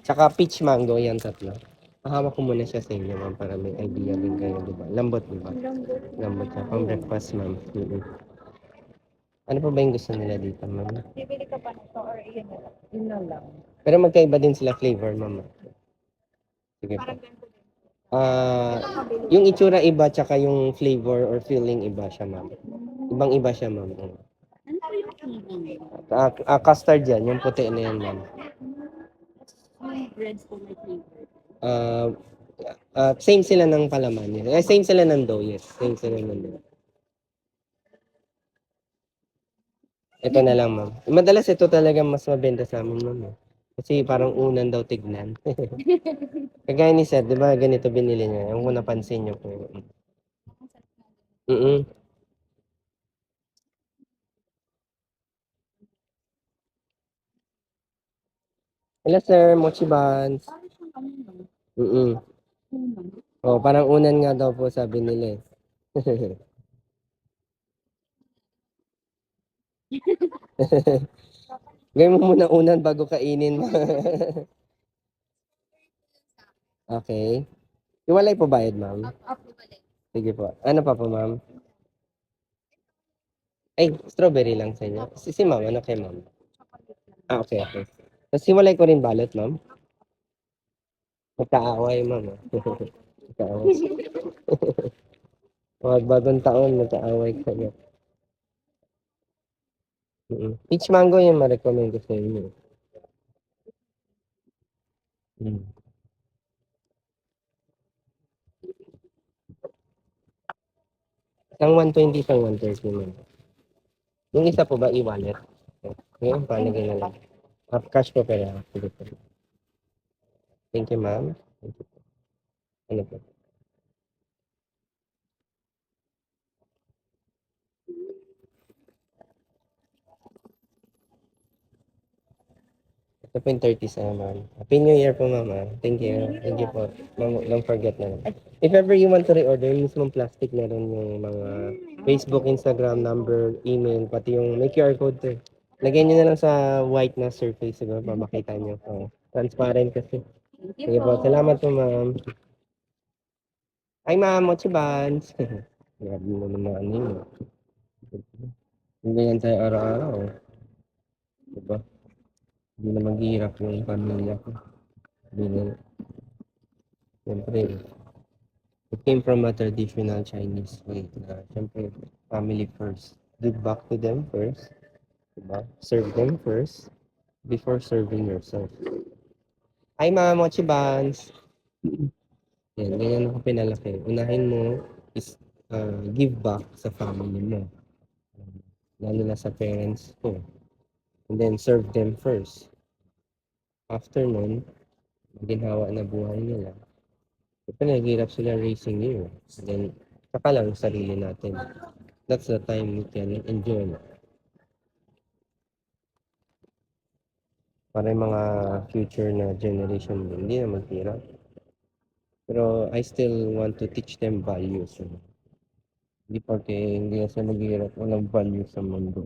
Tsaka peach mango, yan tatlo. Pahawak ko muna siya sa inyo, ma'am, para may idea din kayo, di ba? Lambot, di ba? Lambot siya. Pang breakfast, ma'am. Ano pa ba yung gusto nila dito, ma'am? Bibili ka pa nito or yun na lang? Yun na lang. Pero magkaiba din sila flavor, ma'am. Sige po. Parang ganito din. Yung itsura iba, tsaka yung flavor or filling iba siya, ma'am. Ibang iba siya, ma'am. Ano po yung feeling? Custard yan, yung puti na yan, ma'am. Yung breads po may flavor. Same sila ng palaman. Yes. Same sila ng dough, yes. Same sila ng dough. Ito na lang, ma'am. Madalas ito talaga mas mabenta sa amin, ma'am. Kasi parang unan daw tignan. Kagaya ni Sir, di ba ganito binili niya? Yung kung napansin niyo po. Mm. Hello, Sir. Mochi buns. Parang siyang ano lang. Mm. Unang. Oh, parang unan nga daw po sabi nila eh. Gawin mo muna unan bago kainin mo. Okay. Iwalay po bayad, ma'am. Up balik. Sige po. Ano pa po, ma'am? Ay, strawberry lang sa inyo. Si ma'am, ano kay ma'am? Okay, okay. Tapos hiwalay ko rin balot, ma'am. Magkaaway, ma'am. Magkaaway. Wag bagong taon, magkaaway kayo. Peach mango yung ma-recommend ko sa inyo. Mm. Isang 120, isang 130, ma'am. Yung isa po ba, e-wallet? Ngayon, palagay na lang. Cash po pera. Sige po. Thank you, ma'am. Thank you po. Ano po? Ito po yung 30 sa ma'am. Happy New Year po, ma'am. Thank you. Thank you po. Ma'am, don't forget na lang. If ever you want to reorder, yung mismong plastic na rin yung mga Facebook, Instagram, number, email, pati yung may QR code to. Lagyan nyo na lang sa white na surface siguro para makita nyo. Transparent kasi. Sige po. Salamat po, ma'am. Ay, ma'am. Mochi buns. Grabe mo naman ano yun. Hindi yan tayo araw-araw. Diba? Hindi na maghihirap yung pamilya ko. Hindi na, siyempre, it came from a traditional Chinese way na, siyempre, family first. Give back to them first. Diba? Serve them first before serving yourself. Hi, ma'am, mochi buns. Yan, ganyan ako pinalaki. Unahin mo is give back sa family mo. Lalo na sa parents ko. And then serve them first. After nun, ginhawa na buhay nila. Ito naghihirap sila raising you. And then, saka lang sarili natin. That's the time we can enjoy. Para yung mga future na generation, hindi na maghirap. Pero I still want to teach them values. Hindi porque hindi na sila maghihirap, walang values sa mundo.